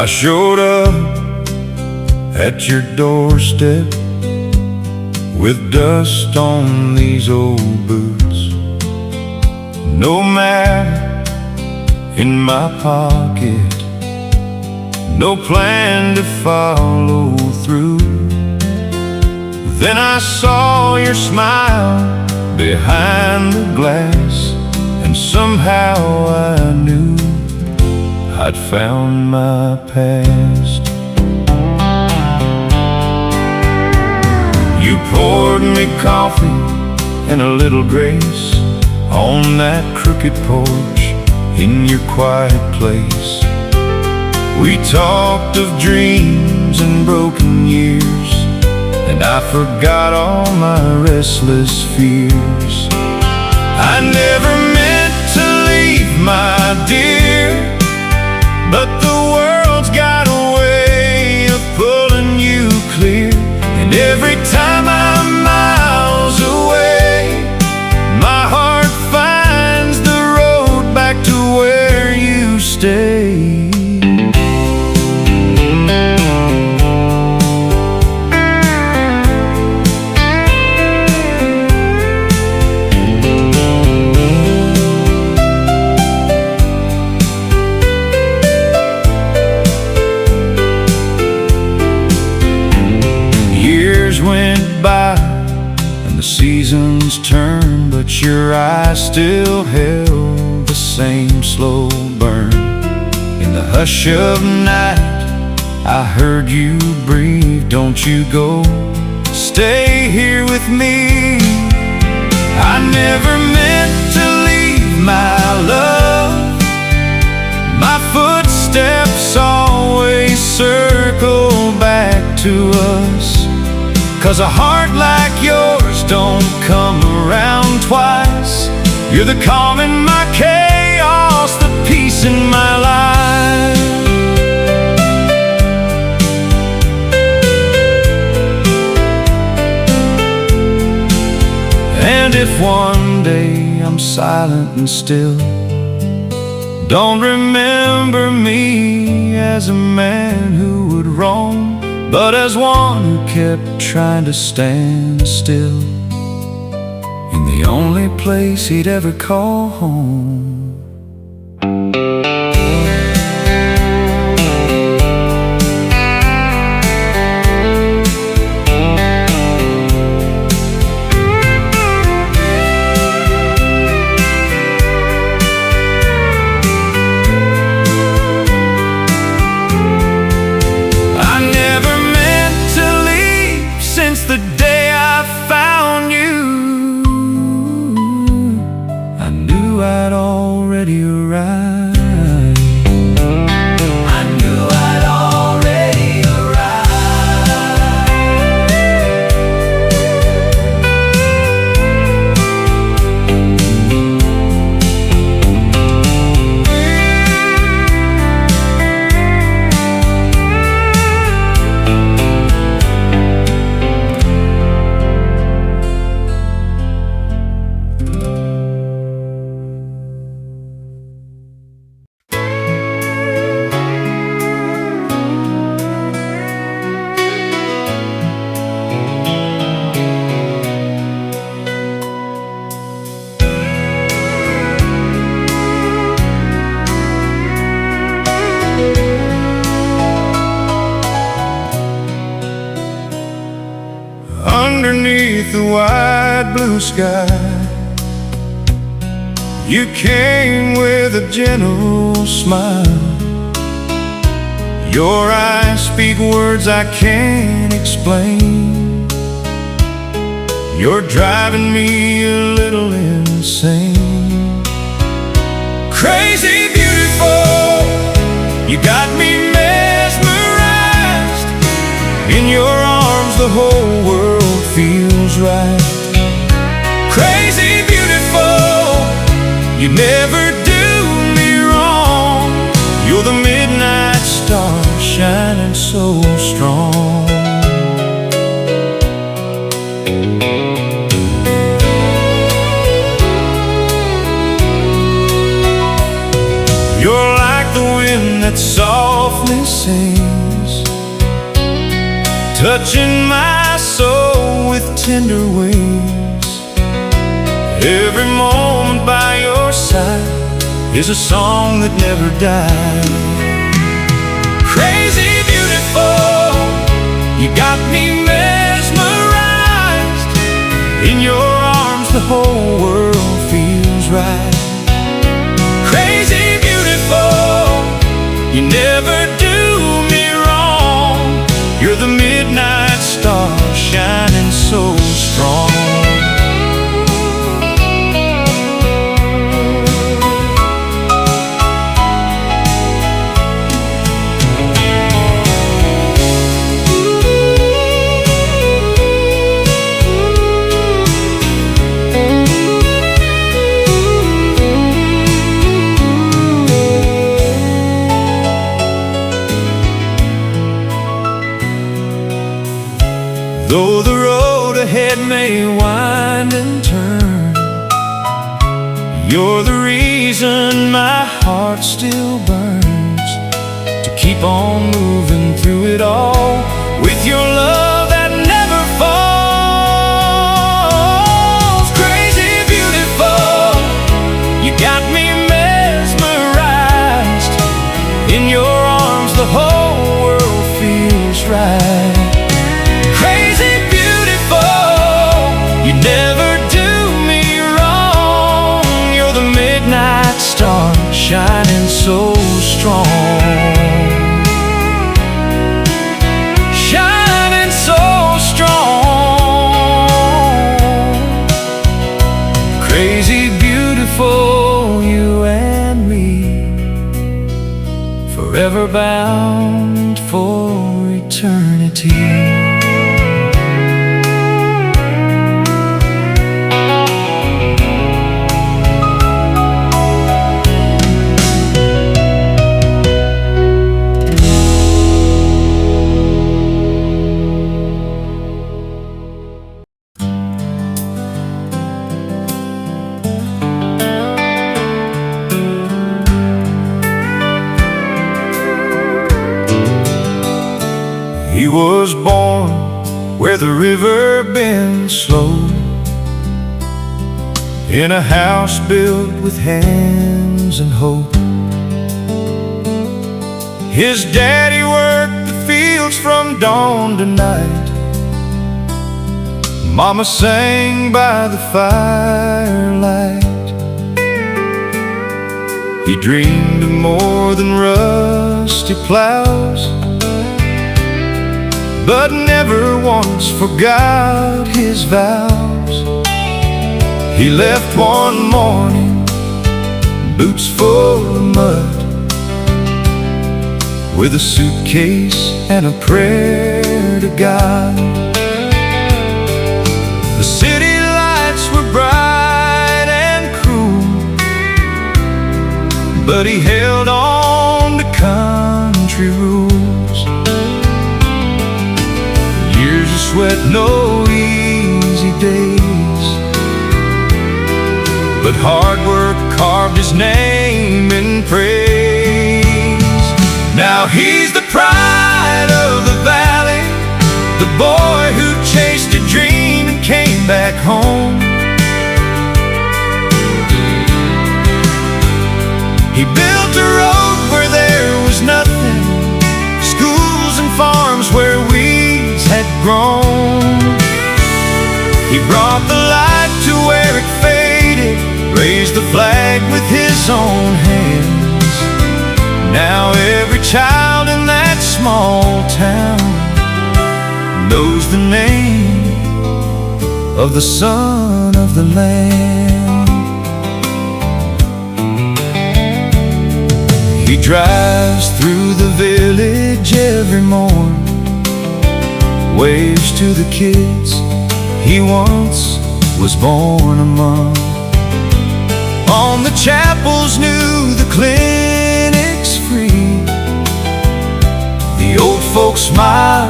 I showed up at your doorstep with dust on these old boots, no map in my pocket, no plan to follow through. Then I saw your smile behind the glass, and somehow I knew I'd found my past. You poured me coffee and a little grace on that crooked porch in your quiet place. We talked of dreams and broken years, and I forgot all my restless fears. I never meant to leave, my dear, but the world's got a way of pulling you clear. And every time I'm miles away, my heart finds the road back to where you stay. Went by and the seasons turned, but your eyes still held the same slow burn. In the hush of night, I heard you breathe, don't you go, stay here with me. I never meant to leave, my love. My footsteps always circle back to us, 'cause a heart like yours don't come around twice. You're the calm in my chaos, the peace in my life. And if one day I'm silent and still, don't remember me as a man who would wrong, but as one who kept trying to stand still in the only place he'd ever call home. The day I found you, I knew I'd already arrived. I knew I'd already arrived. Underneath the wide blue sky, you came with a gentle smile. Your eyes speak words I can't explain. You're driving me a little insane. Crazy beautiful, you got me mesmerized. In your arms the whole world feels right. Crazy beautiful, you never do me wrong. You're the midnight star shining so strong. You're like the wind that softly voice sings, touching my soul with tender wings. Every moment by your side is a song that never dies. Crazy beautiful, you got me mesmerized. In your arms the whole world feels right. Crazy beautiful, you never do me wrong. You're the midnight star shining so strong. Though the road ahead may wind and turn, you're the reason my heart still burns, to keep on moving through it all, with your love that never falls. Crazy beautiful, you got me mesmerized. In your arms the whole world feels right. You never do me wrong. You're the midnight star shining so strong. Shining so strong. Crazy beautiful, you and me, forever bound for eternity. He was born where the river bends slow, in a house built with hands and hope. His daddy worked the fields from dawn to night. Mama sang by the firelight. He dreamed of more than rusty plows, but never once forgot his vows. He left one morning, boots full of mud, with a suitcase and a prayer to God. The city lights were bright and cruel, but he held on to country rules. Years of sweat, no easy days, but hard work carved his name in praise. Now he's the pride of the valley, the boy who chased a dream and came back home. He built a road where there was nothing, schools and farms where weeds had grown. He brought the light to where it faded, raised the flag with his own hands. Now every child in that small town knows the name of the son of the land. He drives through the village every morn, waves to the kids he once was born among. On the chapels new, the clinics free, the old folks smile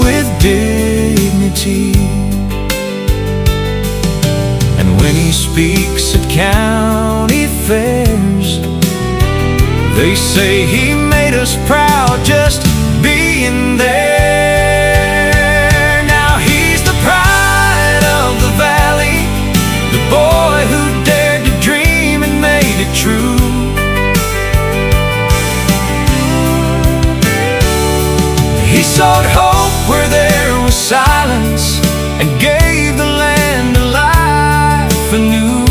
with dignity. And when he speaks at county fairs, they say he made us proud about just being there. Now he's the pride of the valley, the boy who dared to dream and made it true. He sowed hope where there was silence and gave the land a life anew.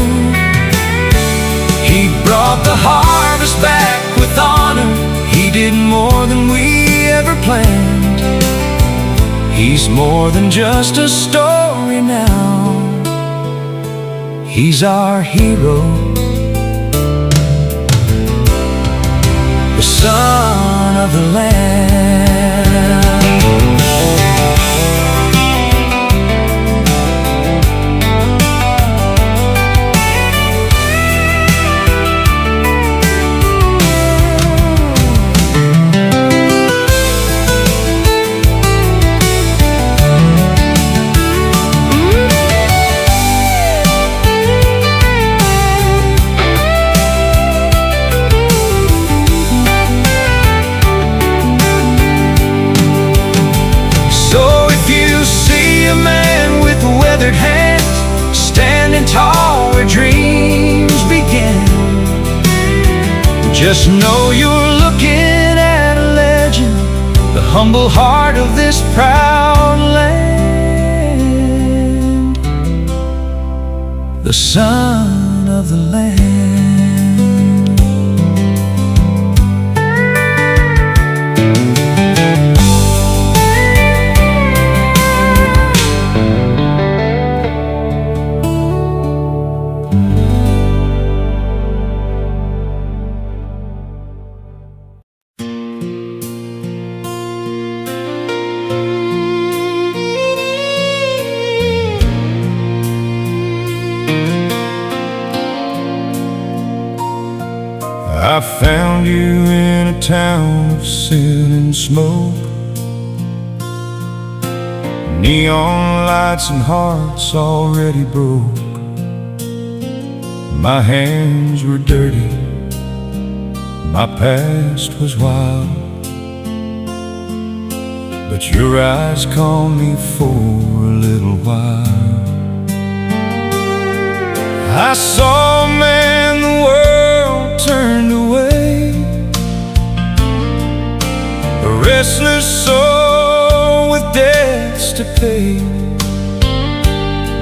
He brought the harvest back with honor. He did more than we ever planned. He's more than just a story now. He's our hero, the son of the land. Hands standing tall where dreams begin, just know you're looking at a legend, the humble heart of this proud land, the son of the land. I found you in a town of sin and smoke, neon lights and hearts already broke. My hands were dirty, my past was wild, but your eyes calmed me for a little while. I saw a man the world turned away, a restless soul with debts to pay.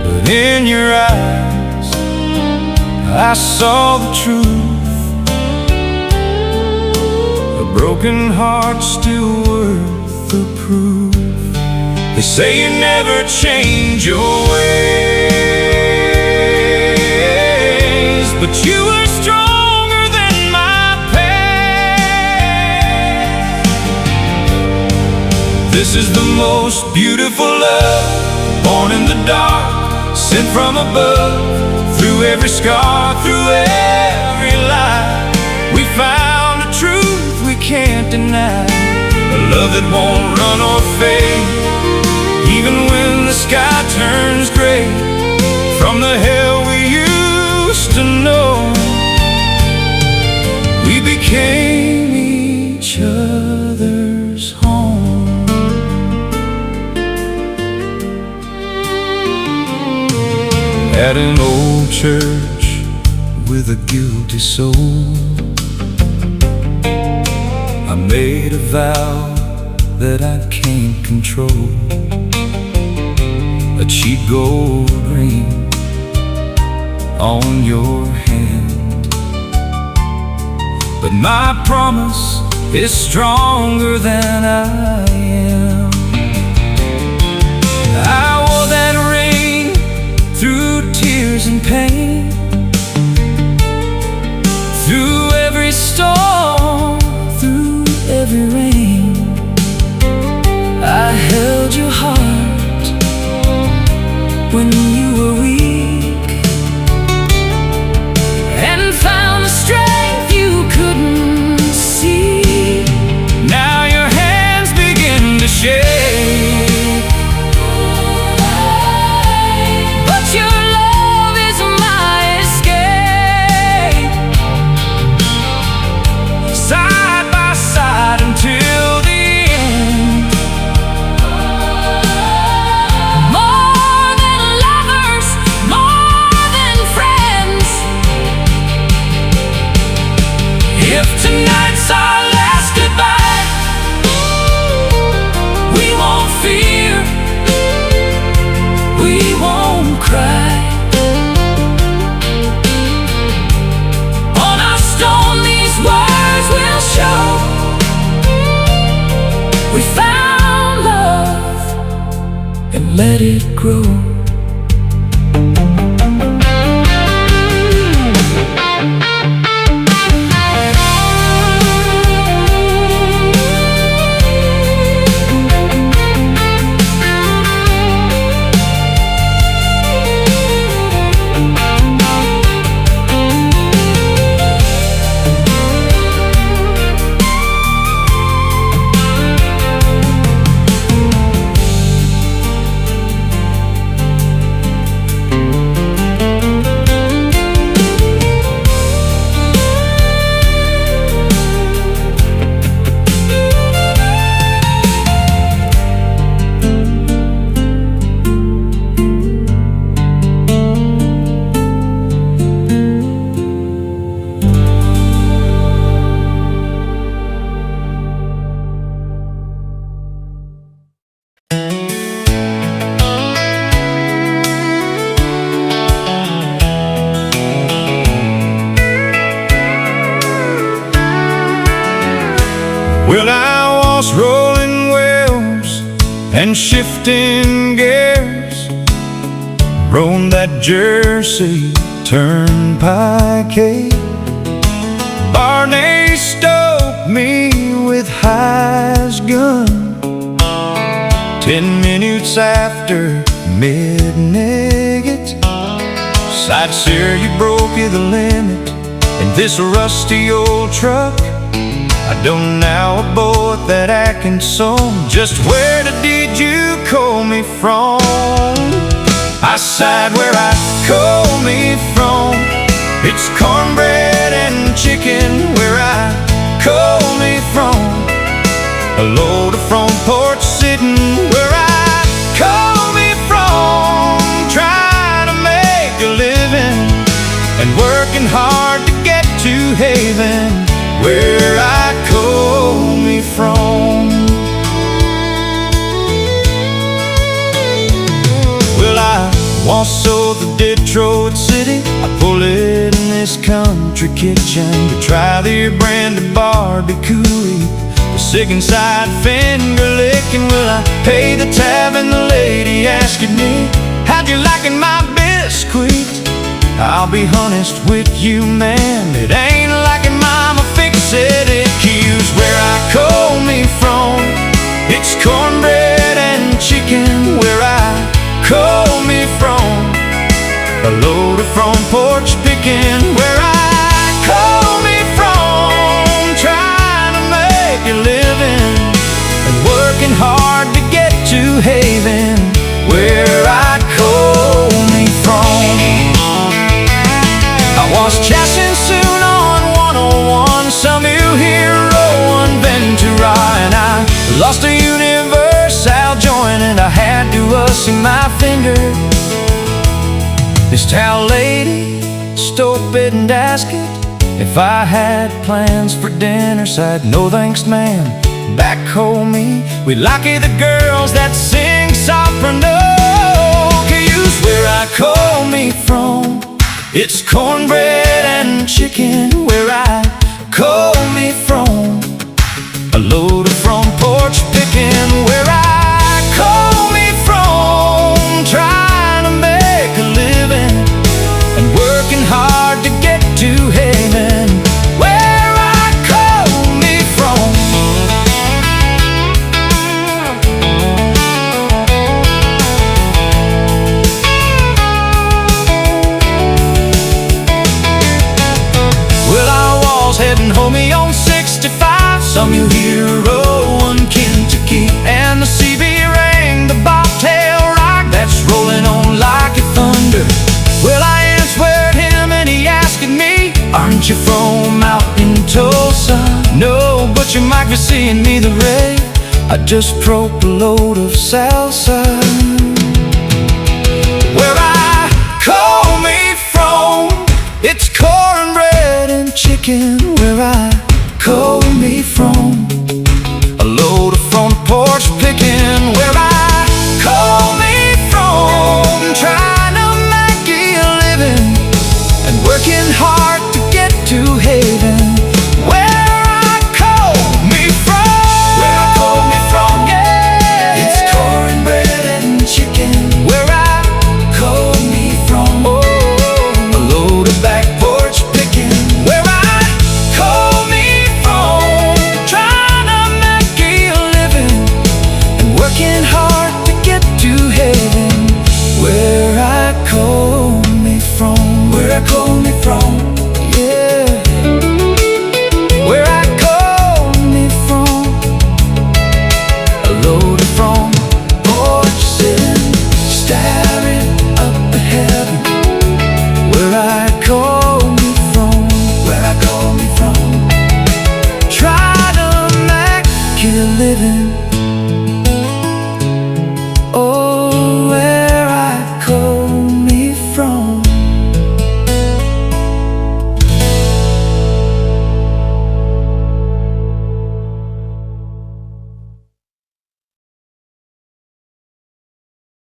But in your eyes I saw the truth, a broken heart still worth the proof. They say you never change your ways, but you were stronger than my past. This is the most beautiful love, born in the dark, sent from above. Through every scar, through every lie, we found a truth we can't deny, a love that won't run or fade, even when the sky turns gray. From the hell we used to know, we became each other's home. At an old church with a guilty soul, I made a vow that I can't control, a cheap gold ring on your hand. But my promise is stronger than I am. I wore that ring through tears and pain, through every storm, through every rain. I held your heart when you were weak, and found the strength you couldn't see. Now your hands begin to shake, but your love is my if tonight's our last goodbye, we won't fear, we won't cry. On our stone these words will show we found love and let it grow. Well, I was rolling wheels and shifting gears, rode that Jersey Turnpike. Barney stoked me with High's gun. 10 minutes after midnight, side sear, you broke the limit in this rusty old truck. I don't know about that acting song. Just where did you call me from? I sighed where I call me from. It's cornbread and chicken where I call me from. A load of front porch sitting where I call me from. Trying to make a living and working hard to get to Haven, where I call me from. Well, I once sold the Detroit city. I pull it in this country kitchen to try their brand of barbecue. The sick inside finger licking. Well, I pay the tab and the lady asking me, how'd you liking my biscuit? I'll be honest with you, man, it ain't like it, mama, fix it. It keeps where I call me from. It's cornbread and chicken where I call me from. A load of front porch picking where I call me from. Trying to make a living and working hard to get to Haven, where I call me from. I was chasing soon on 101, some new hero on Ventura, and I lost a universal joint and I had to see my finger. This towel lady stopped it and asked it if I had plans for dinner. Said, no thanks, ma'am, back home me. We lucky the girls that sing soprano. Use where I call me from. It's cornbread and chicken where I call me from. A load of front porch picking where I call me from. Trying to make a living and working hard to get to Haven, where I call me from. Well, I was heading homey on 65, some new hero in Kentucky, and the CB rang the bobtail rock that's rolling on like a thunder. Well, I answered him and he asked me, aren't you from out in Tulsa? No, but you might be seeing me the ray. I just dropped a load of salsa. Where I call me from, it's cornbread and chicken where I call me from. A load from the porch picking, where I call me from. Trying to make a living and working hard to get to haven. Where I call me from. Where I call me from, yeah. It's cornbread and chicken. Where I call me from. Oh, a load of back porch picking. Where I call me from. Trying to make a living and working hard to get to heaven. Where I call me from. Where I call me from.